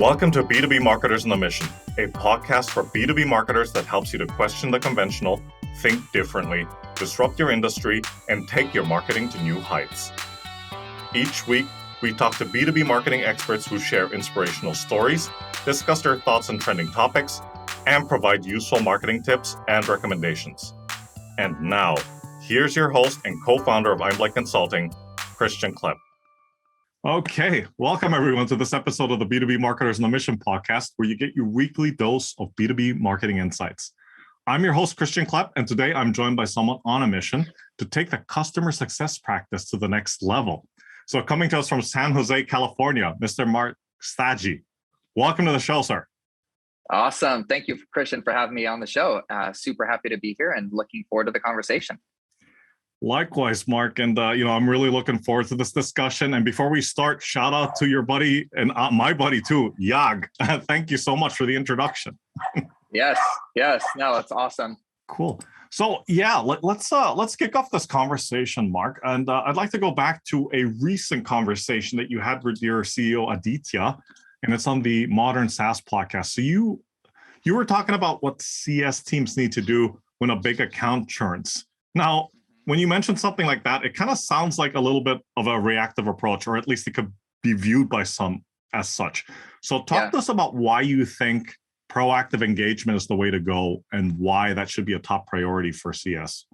Welcome to B2B Marketers on a Mission, a podcast for B2B marketers that helps you to question the conventional, think differently, disrupt your industry, and take your marketing to new heights. Each week, we talk to B2B marketing experts who share inspirational stories, discuss their thoughts on trending topics, and provide useful marketing tips and recommendations. And now, here's your host and co-founder of Einblick Consulting, Christian Klepp. Okay, welcome everyone to this episode of the B2B Marketers on a Mission podcast, where you get your weekly dose of B2B marketing insights. I'm your host, Christian Klepp, and today I'm joined by someone on a mission to take the customer success practice to the next level. So coming to us from San Jose, California, Mr. Mark Stagi. Welcome to the show, sir. Awesome. Thank you, Christian, for having me on the show. Super happy to be here and looking forward to the conversation. Likewise, Mark. And, I'm really looking forward to this discussion. And before we start, shout out to your buddy and my buddy too, Yag. Thank you so much for the introduction. Yes. No, that's awesome. Cool. So let's kick off this conversation, Mark. And I'd like to go back to a recent conversation that you had with your CEO, Aditya, and it's on the Modern SaaS podcast. So you were talking about what CS teams need to do when a big account churns. Now, when you mention something like that, it kind of sounds like a little bit of a reactive approach, or at least it could be viewed by some as such. So talk to us about why you think proactive engagement is the way to go and why that should be a top priority for CS.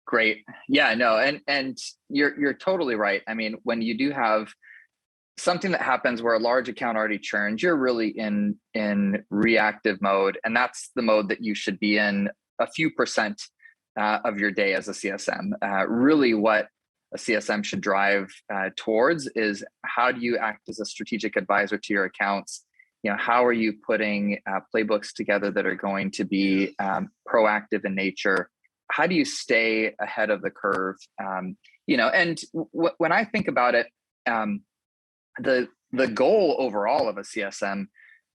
Great. Yeah, no, and you're totally right. I mean, when you do have something that happens where a large account already churns, you're really in reactive mode. And that's the mode that you should be in a few percent of your day as a CSM. Really what a CSM should drive towards is how do you act as a strategic advisor to your accounts? How are you putting playbooks together that are going to be proactive in nature? How do you stay ahead of the curve? When I think about it, the goal overall of a CSM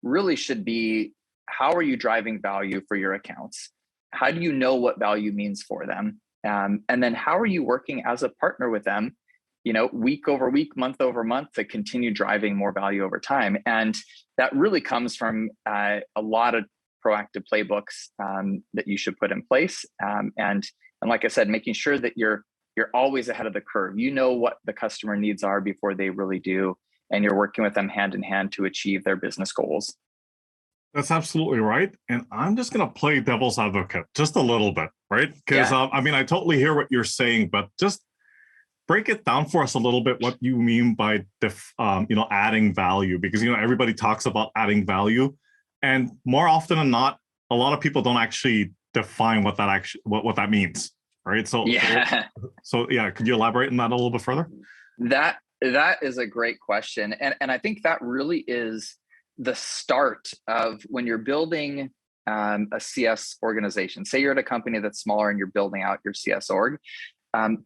really should be, how are you driving value for your accounts? How do you know what value means for them? And then how are you working as a partner with them, week over week, month over month, to continue driving more value over time? And that really comes from a lot of proactive playbooks that you should put in place. And like I said, making sure that you're always ahead of the curve. You know what the customer needs are before they really do, and you're working with them hand in hand to achieve their business goals. That's absolutely right. And I'm just going to play devil's advocate just a little bit, right? Because I totally hear what you're saying, but just break it down for us a little bit, what you mean by adding value, because everybody talks about adding value, and more often than not, a lot of people don't actually define what that means, right? So could you elaborate on that a little bit further? That is a great question, and I think that really is the start of when you're building a CS organization. Say you're at a company that's smaller and you're building out your CS org.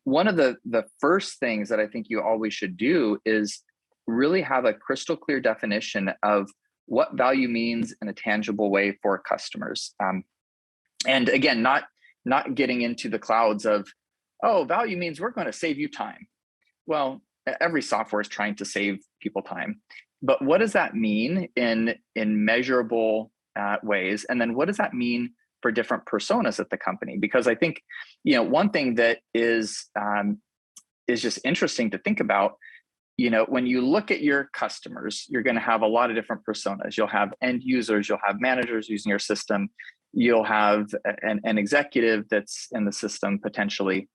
One of the first things that I think you always should do is really have a crystal clear definition of what value means in a tangible way for customers. And again, not getting into the clouds of, value means we're going to save you time. Well, every software is trying to save people time. But what does that mean in measurable ways? And then what does that mean for different personas at the company? Because I think, one thing that is just interesting to think about, when you look at your customers, you're going to have a lot of different personas. You'll have end users, you'll have managers using your system, you'll have an executive that's in the system potentially.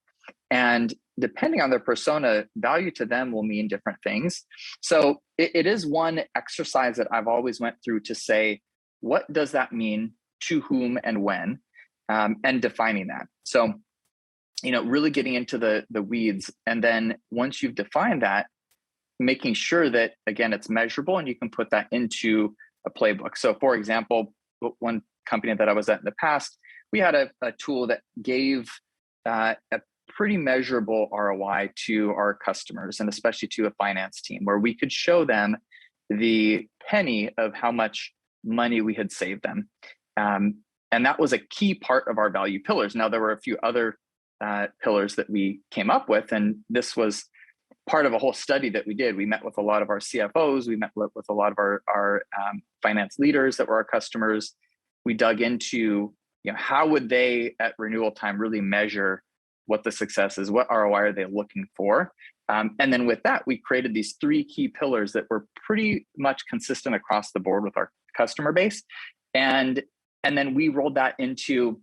And depending on their persona, value to them will mean different things. So it is one exercise that I've always went through to say, what does that mean to whom and when, and defining that. So, really getting into the weeds. And then once you've defined that, making sure that, again, it's measurable and you can put that into a playbook. So for example, one company that I was at in the past, we had a tool that gave a pretty measurable ROI to our customers, and especially to a finance team, where we could show them the penny of how much money we had saved them. And that was a key part of our value pillars. Now, there were a few other pillars that we came up with, and this was part of a whole study that we did. We met with a lot of our CFOs. We met with a lot of our finance leaders that were our customers. We dug into, how would they at renewal time really measure what the success is? What ROI are they looking for? And then with that, we created these 3 key pillars that were pretty much consistent across the board with our customer base. And then we rolled that into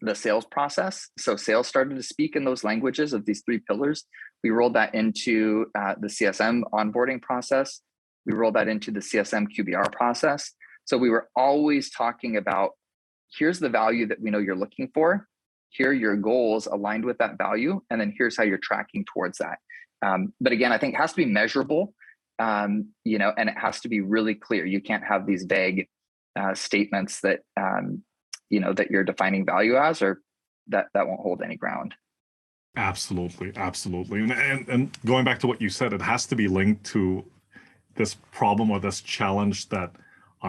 the sales process. So sales started to speak in those languages of these 3 pillars. We rolled that into the CSM onboarding process. We rolled that into the CSM QBR process. So we were always talking about, here's the value that we know you're looking for. Here are your goals aligned with that value. And then here's how you're tracking towards that. But again, I think it has to be measurable, and it has to be really clear. You can't have these vague statements that, that you're defining value as, or that won't hold any ground. Absolutely. And going back to what you said, it has to be linked to this problem or this challenge that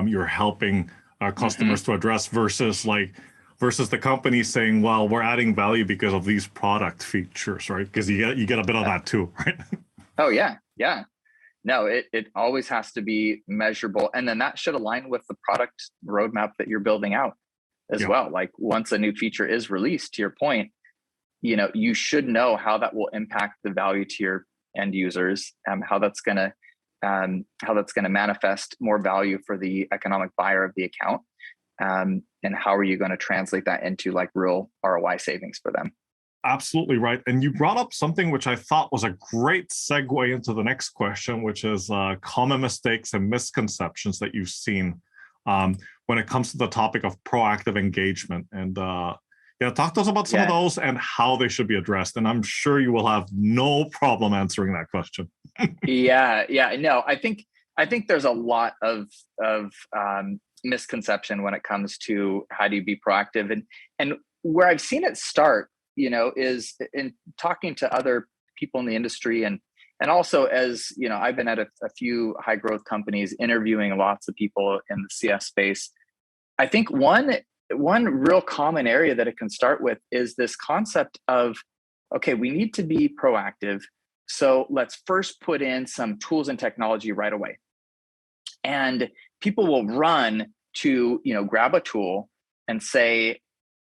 you're helping customers to address versus the company saying, well, we're adding value because of these product features, right? Because you get a bit of that too, right? Oh, yeah. No, it always has to be measurable. And then that should align with the product roadmap that you're building out as well. Like once a new feature is released, to your point, you should know how that will impact the value to your end users, how that's going to manifest more value for the economic buyer of the account. And how are you going to translate that into like real ROI savings for them? Absolutely right. And you brought up something which I thought was a great segue into the next question, which is common mistakes and misconceptions that you've seen when it comes to the topic of proactive engagement. And talk to us about some of those and how they should be addressed. And I'm sure you will have no problem answering that question. No, I think there's a lot of misconception when it comes to how do you be proactive, and where I've seen it start, is in talking to other people in the industry, and also as I've been at a few high growth companies interviewing lots of people in the CS space. I think one real common area that it can start with is this concept of, okay, we need to be proactive, so let's first put in some tools and technology right away. And people will run to, grab a tool and say,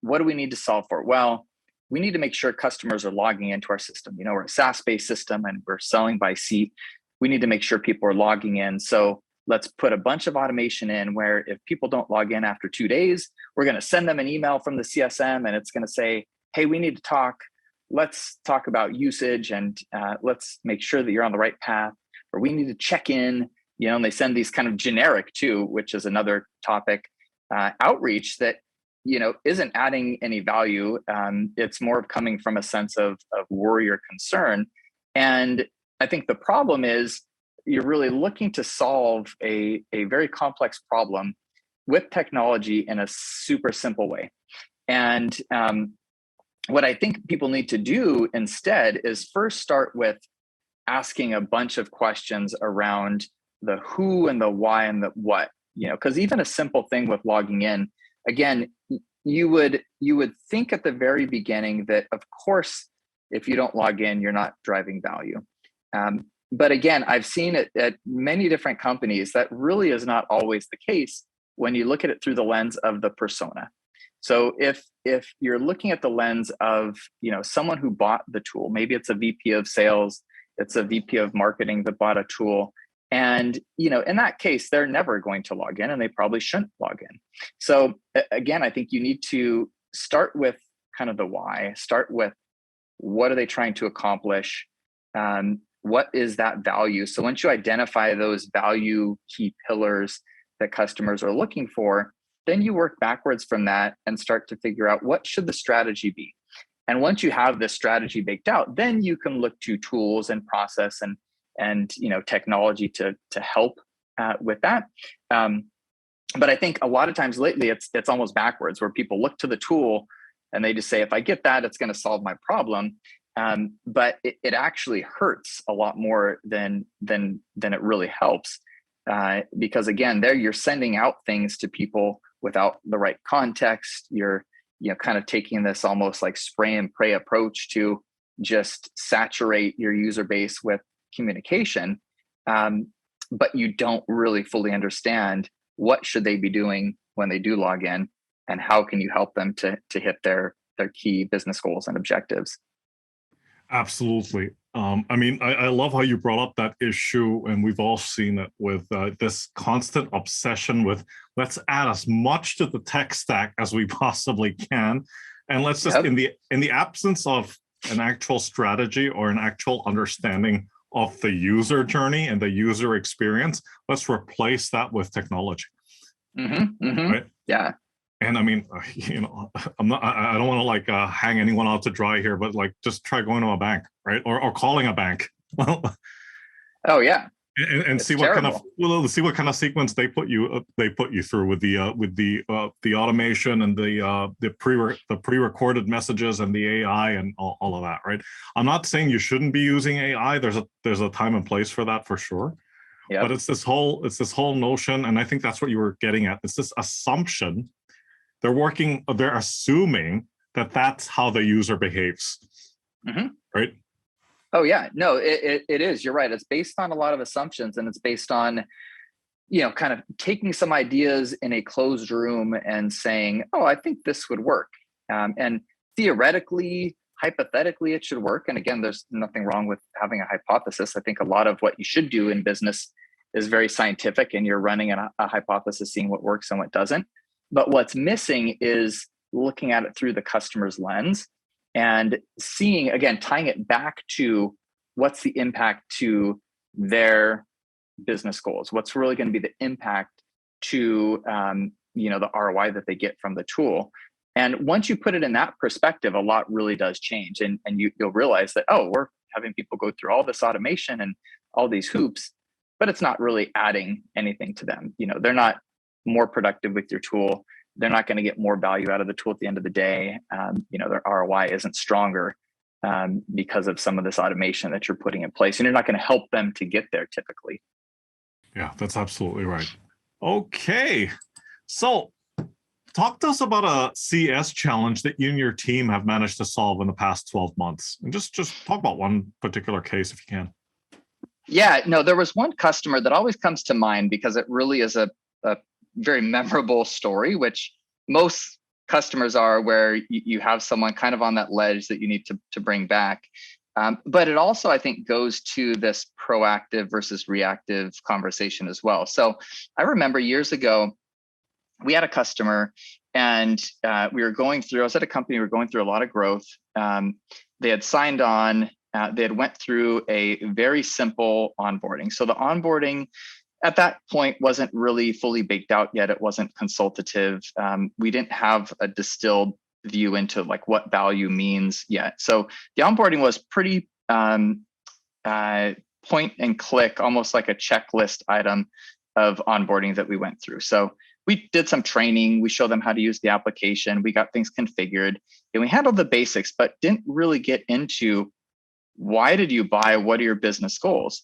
what do we need to solve for? Well, we need to make sure customers are logging into our system. We're a SaaS-based system and we're selling by seat. We need to make sure people are logging in. So let's put a bunch of automation in where if people don't log in after 2 days, we're going to send them an email from the CSM and it's going to say, hey, we need to talk. Let's talk about usage and let's make sure that you're on the right path, or we need to check in. And they send these kind of generic too, which is another topic, outreach that, isn't adding any value. It's more of coming from a sense of worry or concern. And I think the problem is you're really looking to solve a very complex problem with technology in a super simple way. And what I think people need to do instead is first start with asking a bunch of questions around the who and the why and the what, because even a simple thing with logging in, again, you would think at the very beginning that, of course, if you don't log in, you're not driving value. But again, I've seen it at many different companies that really is not always the case when you look at it through the lens of the persona. So if you're looking at the lens of, someone who bought the tool, maybe it's a VP of sales, it's a VP of marketing that bought a tool. And, in that case, they're never going to log in and they probably shouldn't log in. So again, I think you need to start with kind of the why, start with what are they trying to accomplish? What is that value? So once you identify those value key pillars that customers are looking for, then you work backwards from that and start to figure out what should the strategy be. And once you have this strategy baked out, then you can look to tools and process and technology to help with that. But I think a lot of times lately it's almost backwards, where people look to the tool and they just say, if I get that, it's going to solve my problem. But it actually hurts a lot more than it really helps, because again, there you're sending out things to people without the right context. You're kind of taking this almost like spray and pray approach to just saturate your user base with communication, but you don't really fully understand what should they be doing when they do log in, and how can you help them to hit their key business goals and objectives. Absolutely. I love how you brought up that issue, and we've all seen it with this constant obsession with let's add as much to the tech stack as we possibly can, and let's just in the absence of an actual strategy or an actual understanding of the user journey and the user experience, let's replace that with technology. Right? Yeah. And I mean, I don't want to like hang anyone out to dry here, but like just try going to a bank, right? Or calling a bank. Oh yeah. And see what terrible. See what kind of sequence they put you through with the automation and the pre-recorded messages and the AI and all of that, right? I'm not saying you shouldn't be using AI. There's a time and place for that for sure. Yep. But it's this whole notion, and I think that's what you were getting at. It's this assumption. They're assuming that that's how the user behaves, right? Oh yeah, no, it is. You're right. It's based on a lot of assumptions, and it's based on, kind of taking some ideas in a closed room and saying, oh, I think this would work. And theoretically, hypothetically, it should work. And again, there's nothing wrong with having a hypothesis. I think a lot of what you should do in business is very scientific, and you're running a hypothesis, seeing what works and what doesn't. But what's missing is looking at it through the customer's lens and seeing, again, tying it back to what's the impact to their business goals. What's really going to be the impact to, the ROI that they get from the tool. And once you put it in that perspective, a lot really does change. And you'll realize that, oh, we're having people go through all this automation and all these hoops, but it's not really adding anything to them. They're not more productive with your tool. They're not going to get more value out of the tool at the end of the day. Their ROI isn't stronger because of some of this automation that you're putting in place, and you're not going to help them to get there typically. Yeah, that's absolutely right. Okay. So talk to us about a CS challenge that you and your team have managed to solve in the past 12 months. And just talk about one particular case if you can. Yeah, no, there was one customer that always comes to mind because it really is a very memorable story, which most customers are, where you have someone kind of on that ledge that you need to bring back. But it also, I think, goes to this proactive versus reactive conversation as well. So I remember years ago, we had a customer, and I was at a company, we were going through a lot of growth. They had signed on, they had went through a very simple onboarding. So the onboarding at that point wasn't really fully baked out yet. It wasn't consultative. We didn't have a distilled view into like what value means yet. So the onboarding was pretty point and click, almost like a checklist item of onboarding that we went through. So we did some training. We showed them how to use the application. We got things configured, and we handled the basics, but didn't really get into why did you buy? What are your business goals?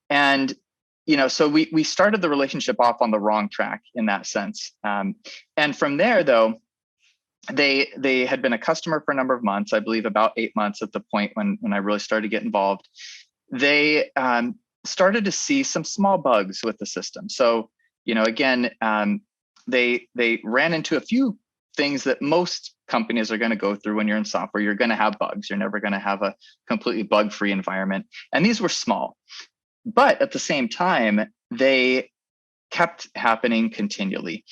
And so we started the relationship off on the wrong track in that sense. And from there, though, they had been a customer for a number of months, I believe about 8 months at the point when I really started to get involved. They started to see some small bugs with the system. So, again, they ran into a few things that most companies are going to go through when you're in software. You're going to have bugs. You're never going to have a completely bug-free environment. And these were small. But at the same time, they kept happening continually,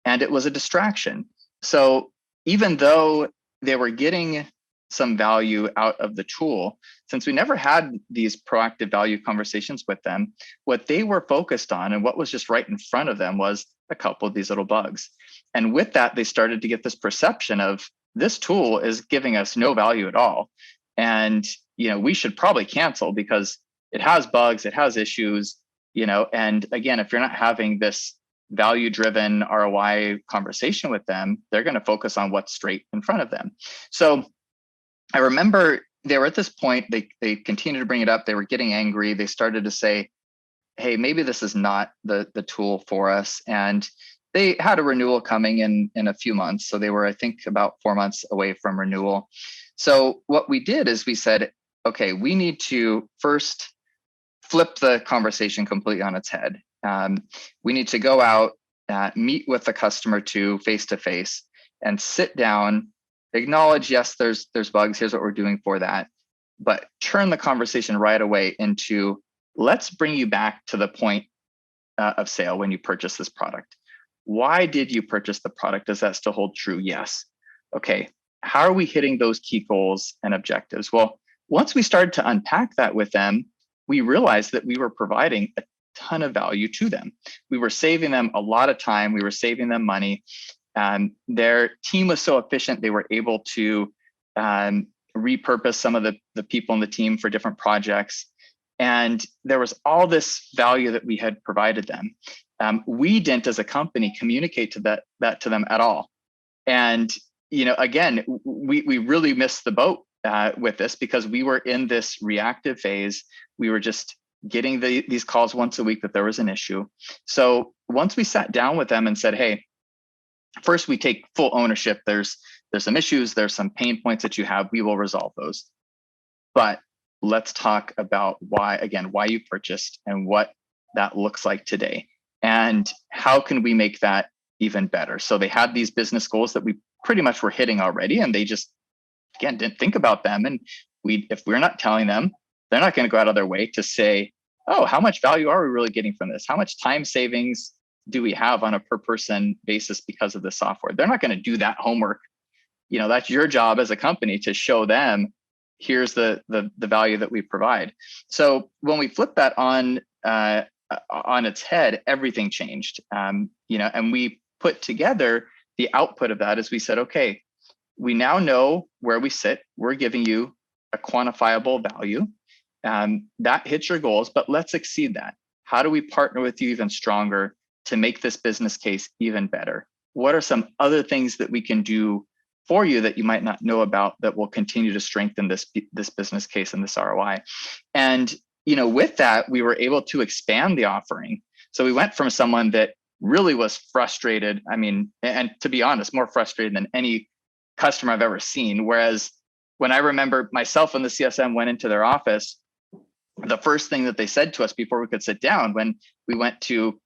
and it was a distraction. So even though they were getting some value out of the tool, since we never had these proactive value conversations with them, what they were focused on and what was just right in front of them was a couple of these little bugs. And with that, they started to get this perception of this tool is giving us no value at all. And, we should probably cancel because it has bugs, it has issues, and again, if you're not having this value-driven ROI conversation with them, they're going to focus on what's straight in front of them. So I remember they were at this point, they continued to bring it up. They were getting angry. They started to say, hey, maybe this is not the tool for us. And they had a renewal coming in a few months. So they were, I think, about 4 months away from renewal. So what we did is we said, okay, we need to first flip the conversation completely on its head. We need to go out, meet with the customer face to face, and sit down, acknowledge, yes, there's bugs. Here's what we're doing for that, but turn the conversation right away into, let's bring you back to the point of sale when you purchase this product. Why did you purchase the product? Does that still hold true? Yes. Okay. How are we hitting those key goals and objectives? Well, once we started to unpack that with them, we realized that we were providing a ton of value to them. We were saving them a lot of time. We were saving them money. Their team was so efficient, they were able to repurpose some of the people in the team for different projects. And there was all this value that we had provided them. We didn't, as a company, communicate to that to them at all. And again, we really missed the boat with this, because we were in this reactive phase. We were just getting these calls once a week that there was an issue. So once we sat down with them and said, hey, first we take full ownership. There's some issues, there's some pain points that you have. We will resolve those. But let's talk about why you purchased and what that looks like today. And how can we make that even better? So they had these business goals that we pretty much were hitting already, and they just, again, didn't think about them. And if we're not telling them, they're not going to go out of their way to say, oh, how much value are we really getting from this? How much time savings do we have on a per person basis because of the software? They're not going to do that homework. That's your job as a company to show them, here's the value that we provide. So when we flip that on its head, everything changed. And we put together the output of that as we said, okay, we now know where we sit. We're giving you a quantifiable value that hits your goals, but let's exceed that. How do we partner with you even stronger to make this business case even better? What are some other things that we can do for you that you might not know about that will continue to strengthen this business case and this ROI? And with that, we were able to expand the offering. So we went from someone that really was frustrated. And to be honest, more frustrated than any customer I've ever seen. Whereas when I remember myself and the CSM went into their office, the first thing that they said to us before we could sit down, when we went to,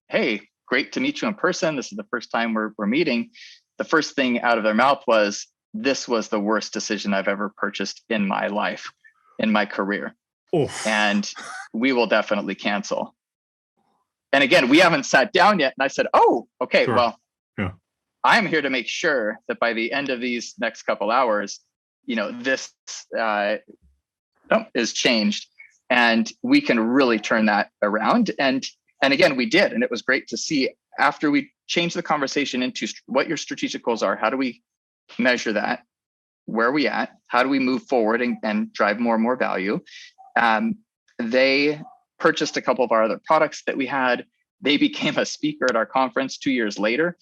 hey, great to meet you in person. This is the first time we're meeting. The first thing out of their mouth was, this was the worst decision I've ever purchased in my life, in my career. Oof. And we will definitely cancel. And again, we haven't sat down yet. And I said, oh, okay, sure. Well, yeah. I'm here to make sure that by the end of these next couple hours, this is changed, and we can really turn that around. And again, we did. And it was great to see, after we changed the conversation into what your strategic goals are, how do we measure that? Where are we at? How do we move forward and drive more and more value? They purchased a couple of our other products that we had. They became a speaker at our conference 2 years later,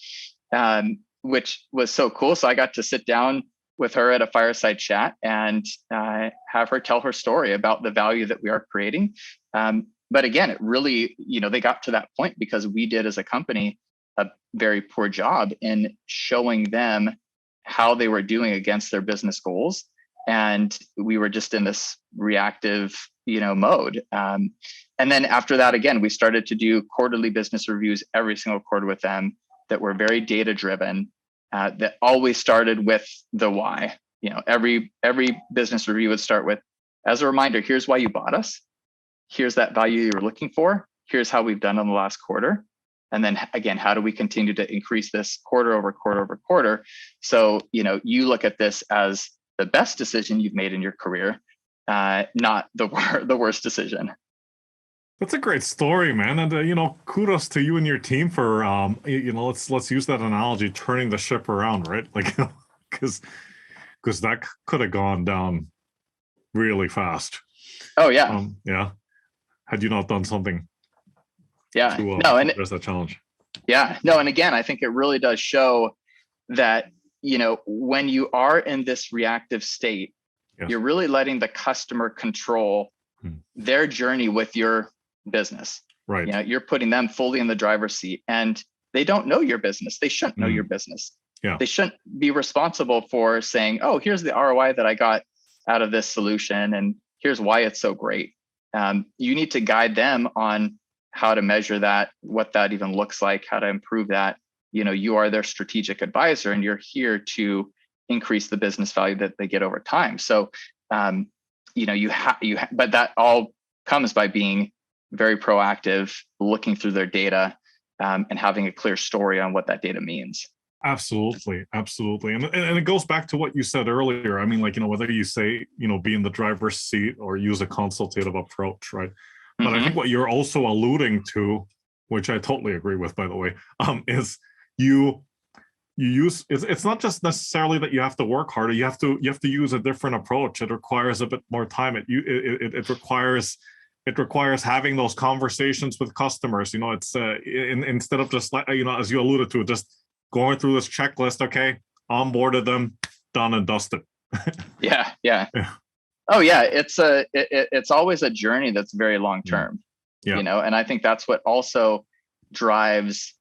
which was so cool. So I got to sit down with her at a fireside chat and have her tell her story about the value that we are creating. But again, it really, they got to that point because we did, as a company, a very poor job in showing them how they were doing against their business goals. And we were just in this reactive, mode. And then after that, again, we started to do quarterly business reviews every single quarter with them that were very data driven, that always started with the why. Every business review would start with, as a reminder, here's why you bought us. Here's that value you were looking for. Here's how we've done in the last quarter. And then again, how do we continue to increase this quarter over quarter over quarter? So, you look at this as the best decision you've made in your career, not the worst decision. That's a great story, man. And, kudos to you and your team for, let's use that analogy, turning the ship around, right? Like, because that could have gone down really fast. Oh, yeah. Yeah. Had you not done something to address that challenge. Yeah. No. And again, I think it really does show that, when you are in this reactive state, yes, you're really letting the customer control their journey with your business. Right. You're putting them fully in the driver's seat, and they don't know your business. They shouldn't know your business. Yeah. They shouldn't be responsible for saying, oh, here's the ROI that I got out of this solution, and here's why it's so great. You need to guide them on how to measure that, what that even looks like, how to improve that. You are their strategic advisor, and you're here to increase the business value that they get over time. So, but that all comes by being very proactive, looking through their data, and having a clear story on what that data means. Absolutely. And it goes back to what you said earlier. I mean, whether you say, be in the driver's seat or use a consultative approach, right? But I think what you're also alluding to, which I totally agree with, by the way, is you use, it's not just necessarily that you have to work harder. You have to use a different approach. It requires a bit more time. It requires having those conversations with customers. It's instead of just as you alluded to, just going through this checklist. Okay, onboarded them, done and dusted. Yeah. Oh yeah, it's always a journey that's very long term. Yeah. And I think that's what also drives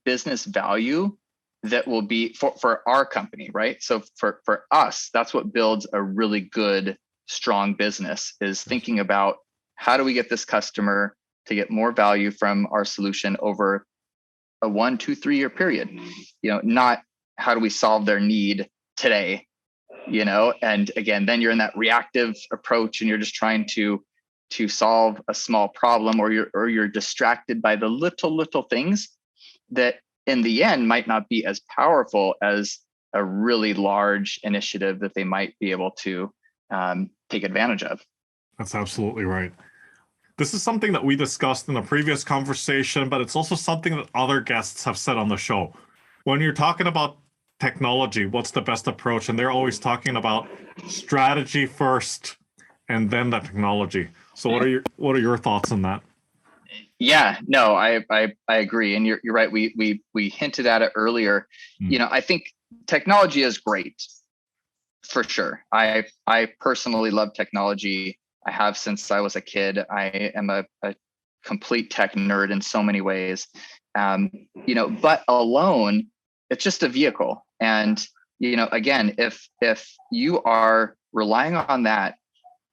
business value that will be for our company, right? So for us, that's what builds a really good, strong business, is thinking about how do we get this customer to get more value from our solution over a 1, 2, 3 year period. Not how do we solve their need today, and again, then you're in that reactive approach and you're just trying to solve a small problem, or you're distracted by the little things that in the end might not be as powerful as a really large initiative that they might be able to take advantage of. That's absolutely right. This is something that we discussed in a previous conversation, but it's also something that other guests have said on the show. When you're talking about technology, what's the best approach? And they're always talking about strategy first and then the technology. So what are your thoughts on that? Yeah, no, I agree. And you're right. We hinted at it earlier. I think technology is great for sure. I personally love technology. I have since I was a kid. I am a complete tech nerd in so many ways. But alone, it's just a vehicle. And, again, if you are relying on that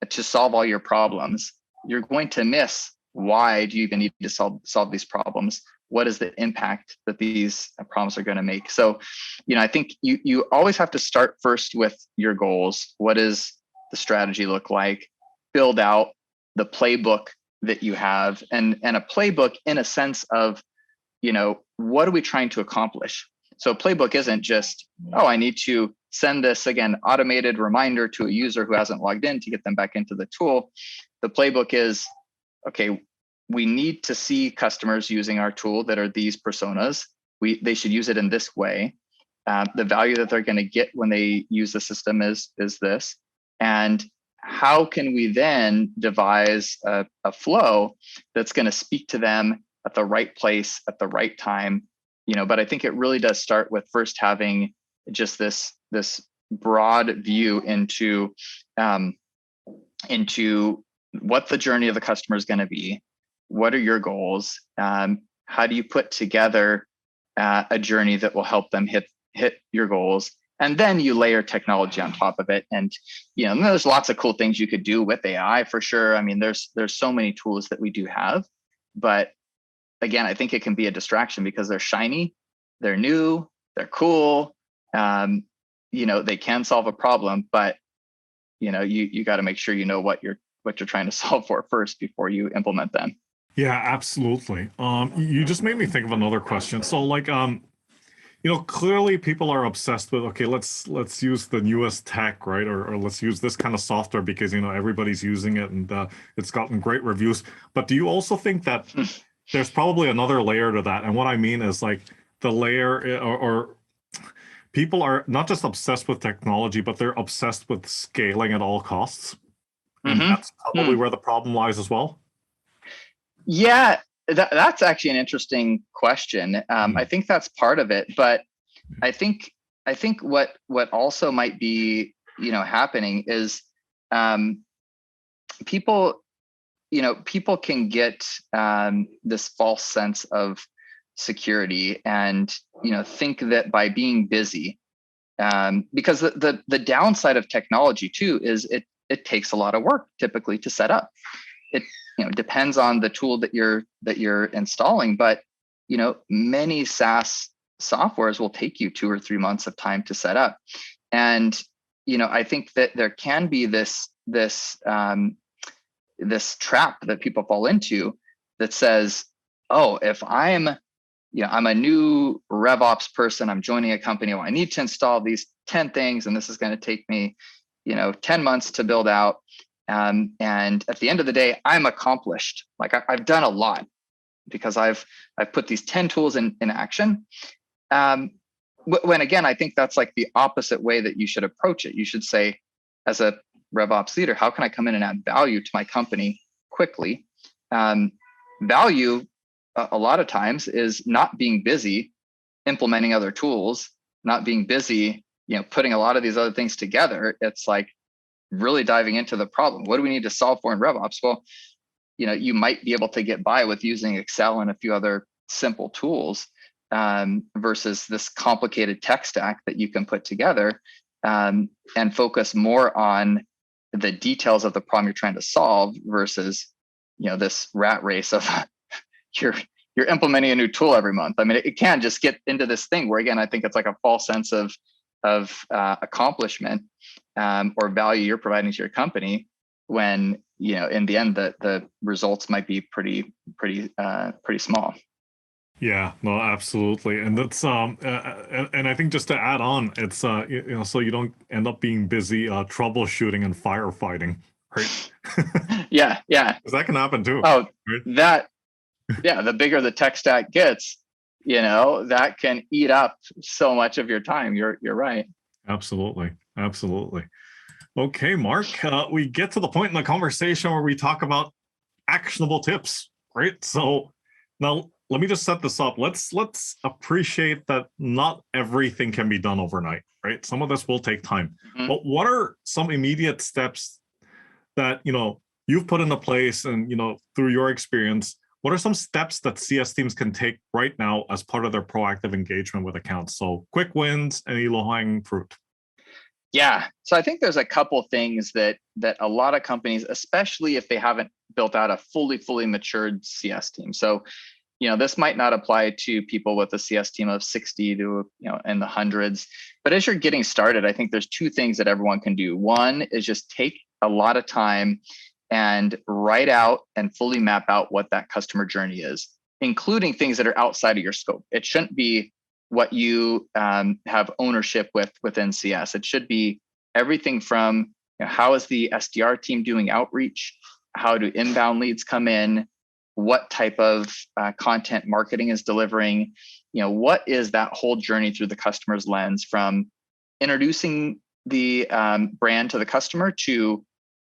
to solve all your problems, you're going to miss why do you even need to solve these problems? What is the impact that these problems are going to make? So, I think you always have to start first with your goals. What does the strategy look like? Build out the playbook that you have, and a playbook in a sense of, what are we trying to accomplish? So a playbook isn't just, I need to send this, again, automated reminder to a user who hasn't logged in to get them back into the tool. The playbook is, okay, we need to see customers using our tool that are these personas. They should use it in this way. The value that they're going to get when they use the system is this. And how can we then devise a flow that's going to speak to them at the right place at the right time? But I think it really does start with first having just this broad view into what the journey of the customer is going to be. What are your goals? How do you put together a journey that will help them hit your goals? And then you layer technology on top of it. And, there's lots of cool things you could do with AI for sure. I mean, there's so many tools that we do have, but again, I think it can be a distraction because they're shiny, they're new, they're cool. They can solve a problem, but you got to make sure you know what you're trying to solve for first before you implement them. Yeah, absolutely. You just made me think of another question. So clearly people are obsessed with, okay, let's use the newest tech, right? Or let's use this kind of software because, everybody's using it and it's gotten great reviews. But do you also think that there's probably another layer to that? And what I mean is the layer or people are not just obsessed with technology, but they're obsessed with scaling at all costs. And that's probably where the problem lies as well. Yeah, that's actually an interesting question. I think that's part of it, but I think what also might be happening is people can get this false sense of security and think that by being busy Because the downside of technology too is it takes a lot of work typically to set up. It depends on the tool that you're installing, but many SaaS softwares will take you 2 or 3 months of time to set up. And I think that there can be this trap that people fall into that says, oh, if I'm a new RevOps person, I'm joining a company, well, I need to install these 10 things, and this is going to take me 10 months to build out. And at the end of the day, I'm accomplished. Like I've done a lot because I've put these 10 tools in action. When again, I think that's like the opposite way that you should approach it. You should say, as a RevOps leader, how can I come in and add value to my company quickly? Value, a lot of times, is not being busy implementing other tools, not being busy, putting a lot of these other things together. It's like really diving into the problem. What do we need to solve for in RevOps? Well, you might be able to get by with using Excel and a few other simple tools, versus this complicated tech stack that you can put together, and focus more on the details of the problem you're trying to solve versus, this rat race of you're implementing a new tool every month. I mean, it can just get into this thing where, again, I think it's like a false sense of accomplishment, or value you're providing to your company, when in the end the results might be pretty small. Yeah, no, absolutely. And that's and I think just to add on, it's so you don't end up being busy troubleshooting and firefighting, right? Yeah. Because that can happen too. Oh, right? The bigger the tech stack gets, that can eat up so much of your time. You're right. Absolutely. Okay, Mark, we get to the point in the conversation where we talk about actionable tips, right? So now let me just set this up. Let's appreciate that not everything can be done overnight, right? Some of this will take time. Mm-hmm. But what are some immediate steps that you've put into place, and through your experience, what are some steps that CS teams can take right now as part of their proactive engagement with accounts? So quick wins, any low-hanging fruit? Yeah. So I think there's a couple things that a lot of companies, especially if they haven't built out a fully matured CS team. So, this might not apply to people with a CS team of 60 to, in the hundreds. But as you're getting started, I think there's two things that everyone can do. One is just take a lot of time and write out and fully map out what that customer journey is, including things that are outside of your scope. It shouldn't be what you have ownership within CS. It should be everything from how is the SDR team doing outreach? How do inbound leads come in? What type of content marketing is delivering? What is that whole journey through the customer's lens, from introducing the brand to the customer to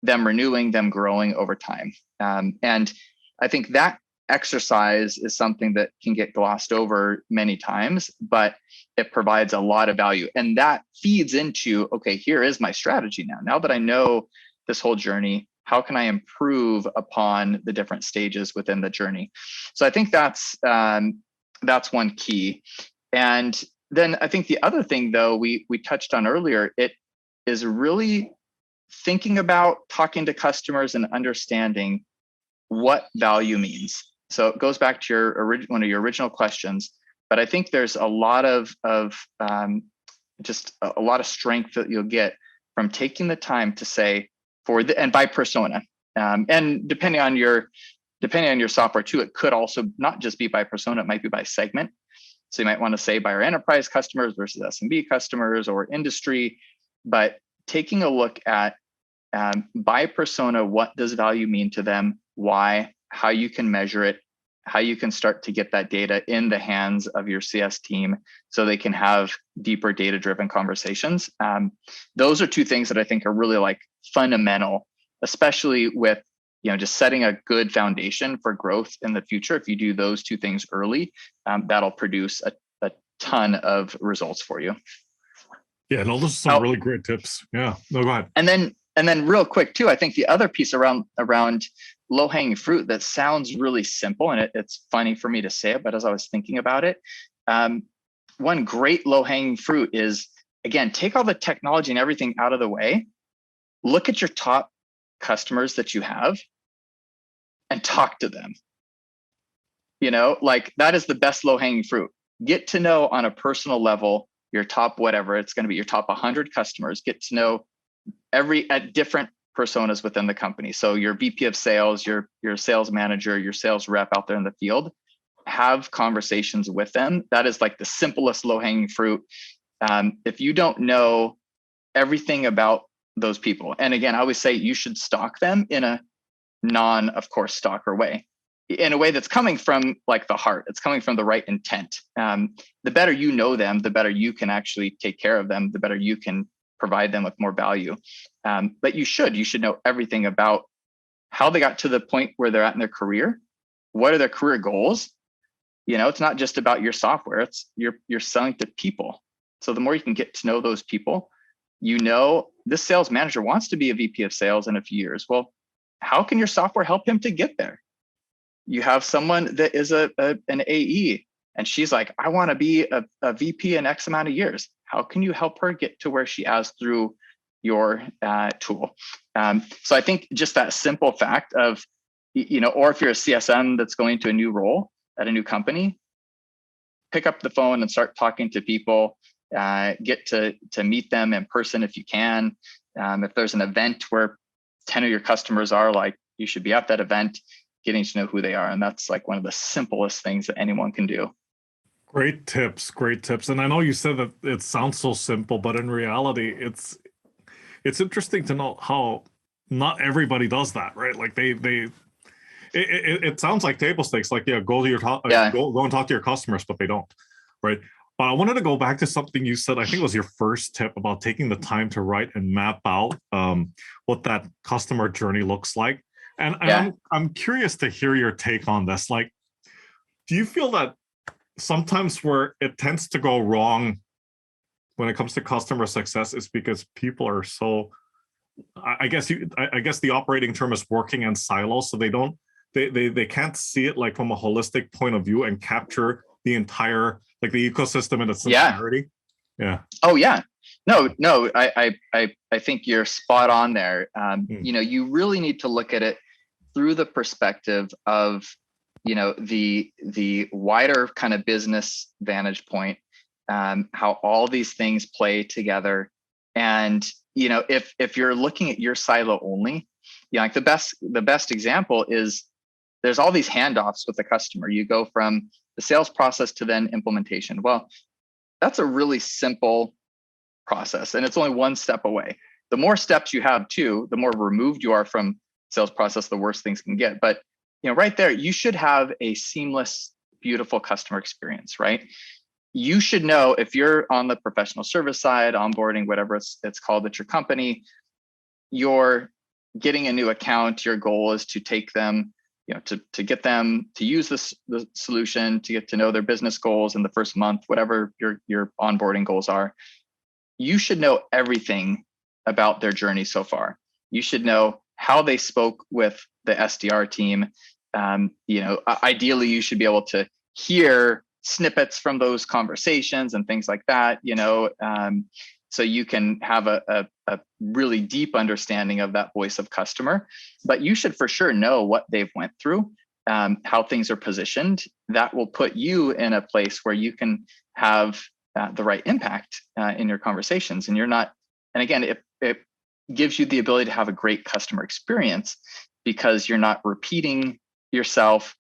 them renewing, them growing over time. And I think that exercise is something that can get glossed over many times, but it provides a lot of value. And that feeds into, okay, here is my strategy now. Now that I know this whole journey, how can I improve upon the different stages within the journey? So I think that's one key. And then I think the other thing, though, we touched on earlier, it is really thinking about talking to customers and understanding what value means. So it goes back to one of your original questions, but I think there's a lot of just a lot of strength that you'll get from taking the time to say and by persona, and depending on your software too, it could also not just be by persona, it might be by segment. So you might want to say by our enterprise customers versus SMB customers or industry, but taking a look at by persona, what does value mean to them? Why? How you can measure it? How you can start to get that data in the hands of your CS team so they can have deeper data-driven conversations. Those are two things that I think are really like fundamental, especially with just setting a good foundation for growth in the future. If you do those two things early, that'll produce a ton of results for you. Yeah, no, those are some really great tips. Yeah, no, go ahead. And then real quick too, I think the other piece around low-hanging fruit that sounds really simple, and it's funny for me to say it, but as I was thinking about it, one great low-hanging fruit is again, take all the technology and everything out of the way. Look at your top customers that you have and talk to them. Like that is the best low-hanging fruit. Get to know on a personal level your top whatever, it's going to be your top 100 customers. Get to know at different personas within the company. So your VP of sales, your sales manager, your sales rep out there in the field, have conversations with them. That is like the simplest low-hanging fruit. If you don't know everything about those people, and again, I always say you should stalk them in a of course, stalker way, in a way that's coming from like the heart. It's coming from the right intent. The better you know them, the better you can actually take care of them, the better you can provide them with more value. But you should know everything about how they got to the point where they're at in their career. What are their career goals? It's not just about your software. It's you're selling to people. So the more you can get to know those people, this sales manager wants to be a VP of sales in a few years. Well, how can your software help him to get there? You have someone that is an AE and she's like, I want to be a VP in X amount of years. How can you help her get to where she has through your tool? So I think just that simple fact of, or if you're a CSM that's going to a new role at a new company, pick up the phone and start talking to people, get to meet them in person if you can. If there's an event where 10 of your customers are, like, you should be at that event, getting to know who they are. And that's like one of the simplest things that anyone can do. Great tips. And I know you said that it sounds so simple, but in reality, it's interesting to know how not everybody does that, right? Like it sounds like table stakes, like, yeah, go and talk to your customers, but they don't, right? But I wanted to go back to something you said. I think it was your first tip about taking the time to write and map out what that customer journey looks like. And I'm curious to hear your take on this. Like, do you feel that sometimes where it tends to go wrong when it comes to customer success is because people are so, I guess the operating term is working in silos, so they can't see it like from a holistic point of view and capture the entire, like, the ecosystem in its entirety. Yeah. Oh yeah. No, I think you're spot on there. You really need to look at it through the perspective of, the wider kind of business vantage point, how all these things play together. And, if you're looking at your silo only, like the best example is there's all these handoffs with the customer. You go from the sales process to then implementation. Well, that's a really simple process, and it's only one step away. The more steps you have too, the more removed you are from sales process, the worse things can get. But right there, you should have a seamless, beautiful customer experience, right? You should know if you're on the professional service side, onboarding, whatever it's called at your company, you're getting a new account. Your goal is to take them, to get them to use the solution, to get to know their business goals in the first month, whatever your onboarding goals are. You should know everything about their journey so far. You should know how they spoke with the SDR team. Ideally, you should be able to hear snippets from those conversations and things like that, so you can have a really deep understanding of that voice of customer. But you should for sure know what they've went through, how things are positioned. That will put you in a place where you can have the right impact in your conversations. And you're not, and again, it gives you the ability to have a great customer experience because you're not repeating yourself.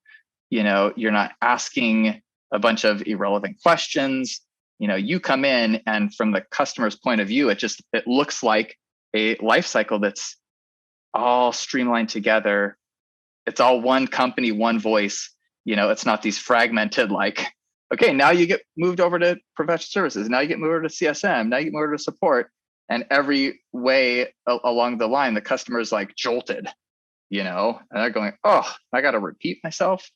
You're not asking a bunch of irrelevant questions. You come in, and from the customer's point of view, it looks like a life cycle that's all streamlined together. It's all one company, one voice. It's not these fragmented, like, okay, now you get moved over to professional services. Now you get moved over to CSM. Now you get moved over to support. And every way along the line, the customer is like jolted, and they're going, oh, I got to repeat myself.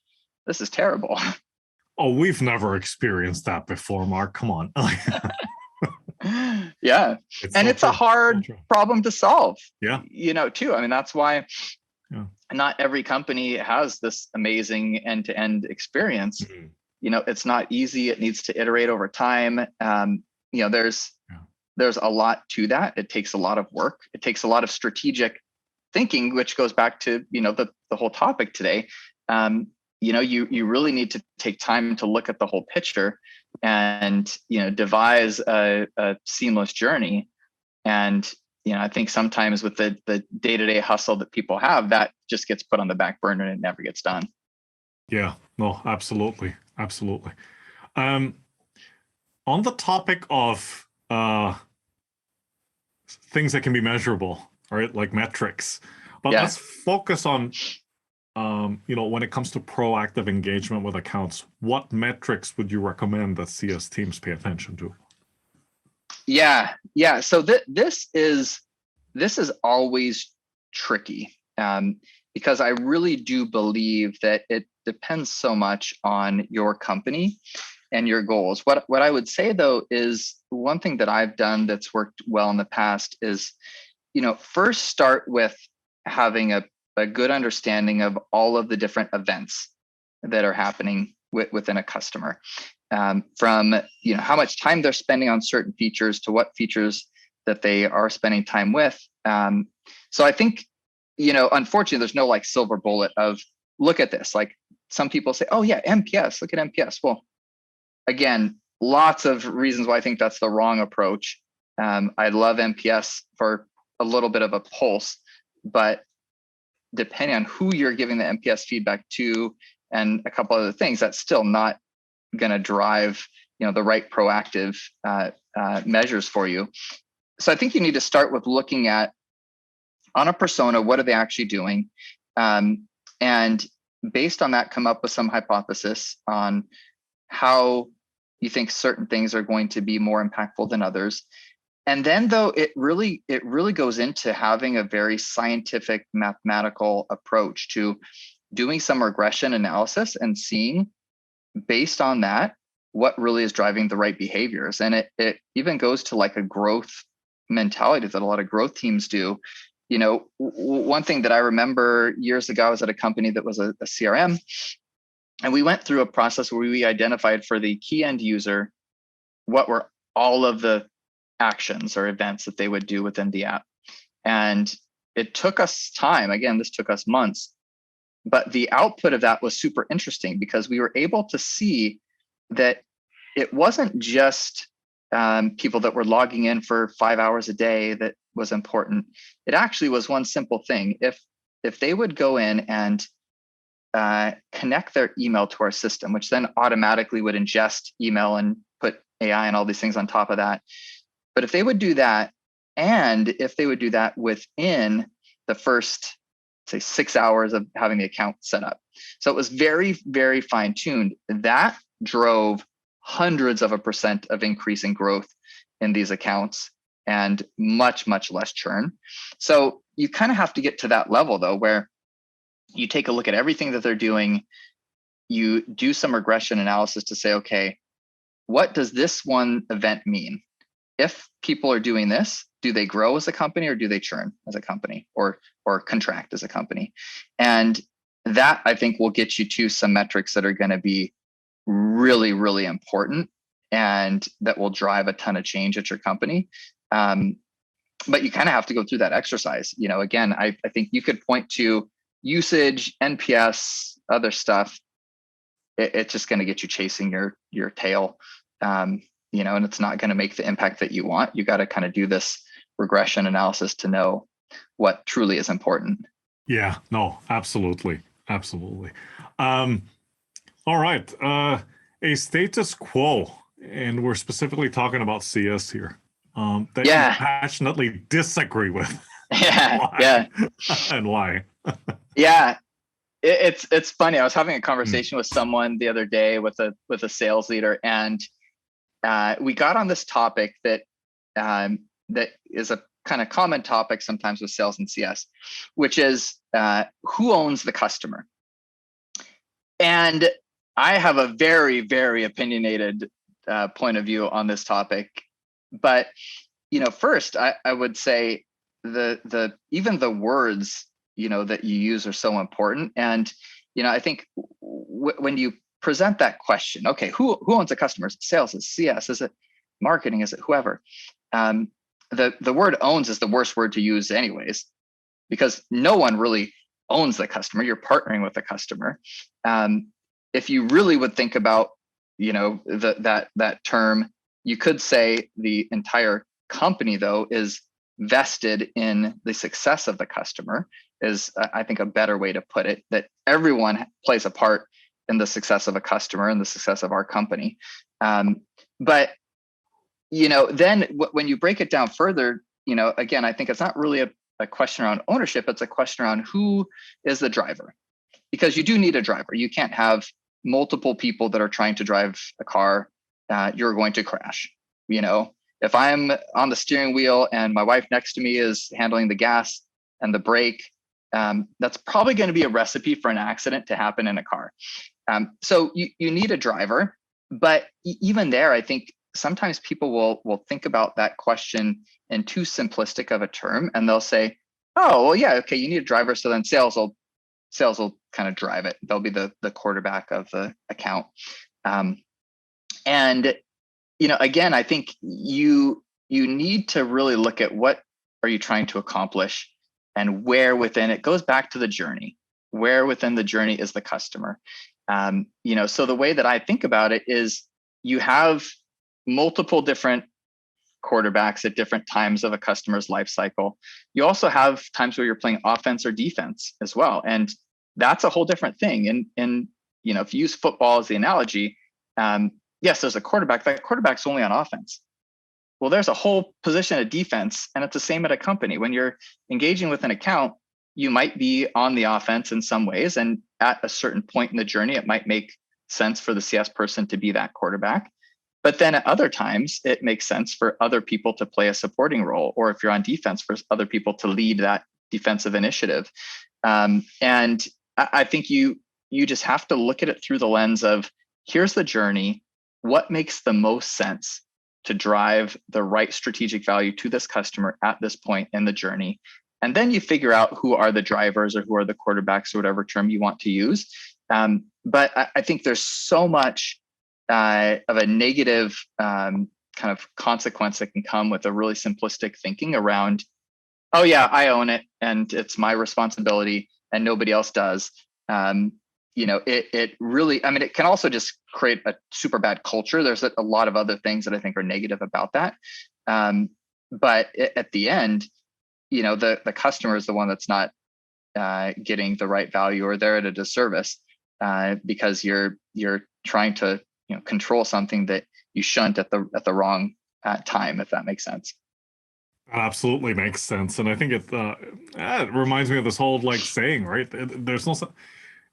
This is terrible. Oh, we've never experienced that before, Mark. Come on. Yeah. It's a hard problem to solve. Yeah. Too. I mean, that's why not every company has this amazing end-to-end experience. Mm-hmm. It's not easy. It needs to iterate over time. There's there's a lot to that. It takes a lot of work. It takes a lot of strategic thinking, which goes back to, the whole topic today. You really need to take time to look at the whole picture and, devise a seamless journey. And, I think sometimes with the day-to-day hustle that people have, that just gets put on the back burner and it never gets done. Yeah, no, absolutely. Absolutely. On the topic of things that can be measurable, right? Like metrics, but let's focus on, when it comes to proactive engagement with accounts, what metrics would you recommend that CS teams pay attention to? Yeah. So this is always tricky, because I really do believe that it depends so much on your company and your goals. What I would say though is one thing that I've done that's worked well in the past is, first start with having a good understanding of all of the different events that are happening within a customer. From how much time they're spending on certain features to what features that they are spending time with. So I think, unfortunately, there's no like silver bullet of look at this. Like some people say, oh yeah, NPS, look at NPS. Well, again, lots of reasons why I think that's the wrong approach. I love NPS for a little bit of a pulse, but depending on who you're giving the NPS feedback to and a couple other things, that's still not going to drive the right proactive measures for you. So I think you need to start with looking at, on a persona, what are they actually doing, and based on that, come up with some hypothesis on how you think certain things are going to be more impactful than others. And then though, it really goes into having a very scientific, mathematical approach to doing some regression analysis and seeing, based on that, what really is driving the right behaviors. And it even goes to like a growth mentality that a lot of growth teams do. One thing that I remember years ago, I was at a company that was a CRM, and we went through a process where we identified for the key end user what were all of the actions or events that they would do within the app. And it took us time. Again, this took us months. But the output of that was super interesting because we were able to see that it wasn't just people that were logging in for 5 hours a day that was important. It actually was one simple thing. If they would go in and connect their email to our system, which then automatically would ingest email and put AI and all these things on top of that. But if they would do that, and if they would do that within the first, say, 6 hours of having the account set up. So it was very, very fine-tuned. That drove hundreds of % of increase in growth in these accounts and much, much less churn. So you kind of have to get to that level though, where you take a look at everything that they're doing, you do some regression analysis to say, okay, what does this one event mean? If people are doing this, do they grow as a company or do they churn as a company or contract as a company? And that, I think, will get you to some metrics that are going to be really, really important and that will drive a ton of change at your company. But you kind of have to go through that exercise. Again, I think you could point to usage, NPS, other stuff. It's just going to get you chasing your tail. And it's not going to make the impact that you want. You got to kind of do this regression analysis to know what truly is important. Yeah, no, absolutely. Absolutely. All right. A status quo, and we're specifically talking about CS here, that you passionately disagree with. Yeah. And why? Yeah. It's funny. I was having a conversation with someone the other day with a sales leader, and we got on this topic that is a kind of common topic sometimes with sales and CS, which is who owns the customer. And I have a very, very opinionated point of view on this topic. But first, I would say the even the words that you use are so important. And I think when you present that question, okay, who owns a customer? Is it sales? Is it CS? Is it marketing? Is it whoever? The word owns is the worst word to use anyways, because no one really owns the customer. You're partnering with the customer. If you really would think about, that term, you could say the entire company, though, is vested in the success of the customer, is I think a better way to put it, that everyone plays a part in the success of a customer and the success of our company. But then when you break it down further, again, I think it's not really a question around ownership. It's a question around who is the driver, because you do need a driver. You can't have multiple people that are trying to drive a car. You're going to crash. If I'm on the steering wheel and my wife next to me is handling the gas and the brake, that's probably going to be a recipe for an accident to happen in a car. So you need a driver, but even there, I think sometimes people will think about that question in too simplistic of a term, and they'll say, "Oh, well, yeah, okay, you need a driver, so then sales will kind of drive it. They'll be the quarterback of the account." And again, I think you need to really look at what are you trying to accomplish, and where within it goes back to the journey. Where within the journey is the customer? So the way that I think about it is you have multiple different quarterbacks at different times of a customer's life cycle. You also have times where you're playing offense or defense as well. And that's a whole different thing. And if you use football as the analogy, yes, there's a quarterback. That quarterback's only on offense. Well, there's a whole position of defense, and it's the same at a company. When you're engaging with an account, you might be on the offense in some ways. And at a certain point in the journey, it might make sense for the CS person to be that quarterback. But then at other times, it makes sense for other people to play a supporting role, or if you're on defense, for other people to lead that defensive initiative. And I think you just have to look at it through the lens of, here's the journey. What makes the most sense to drive the right strategic value to this customer at this point in the journey? And then you figure out who are the drivers or who are the quarterbacks, or whatever term you want to use. But I think there's so much of a negative kind of consequence that can come with a really simplistic thinking around, oh yeah, I own it and it's my responsibility and nobody else does. It really, it can also just create a super bad culture. There's a lot of other things that I think are negative about that. But at the end, the customer is the one that's not getting the right value, or they're at a disservice because you're trying to control something that you shouldn't at the wrong time, if that makes sense. That absolutely makes sense, and I think it reminds me of this whole saying, right?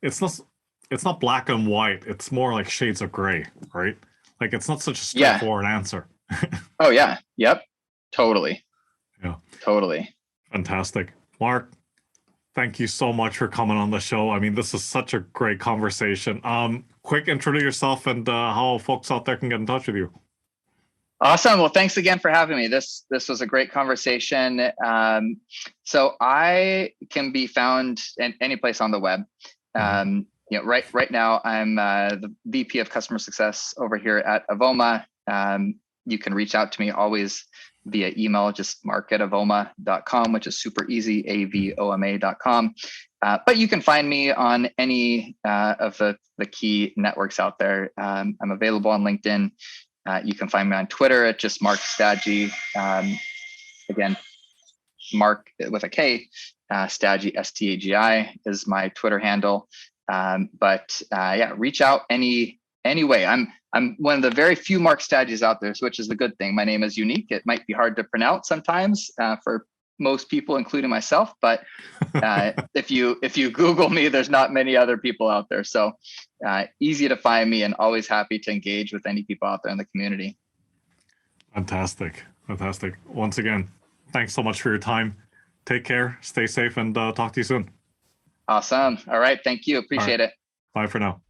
It's not black and white. It's more like shades of gray, right? Like, it's not such a straightforward answer. Oh yeah, yep, totally. Yeah, totally. Fantastic, Mark. Thank you so much for coming on the show. This is such a great conversation. Quick intro to yourself and how folks out there can get in touch with you. Awesome. Well, thanks again for having me. This was a great conversation. So I can be found in any place on the web. Right now I'm the VP of Customer Success over here at Avoma. You can reach out to me always via email, just mark@avoma.com, which is super easy, avoma.com. But you can find me on any of the key networks out there. I'm available on LinkedIn. You can find me on Twitter at just Mark Stagi. Again, Mark with a K, Stagi, Stagi is my Twitter handle. But reach out any way. I'm one of the very few Mark Stagis out there, which is the good thing. My name is unique. It might be hard to pronounce sometimes for most people, including myself. But if you Google me, there's not many other people out there. So easy to find me, and always happy to engage with any people out there in the community. Fantastic. Once again, thanks so much for your time. Take care, stay safe, and talk to you soon. Awesome. All right. Thank you. Appreciate it. Bye for now.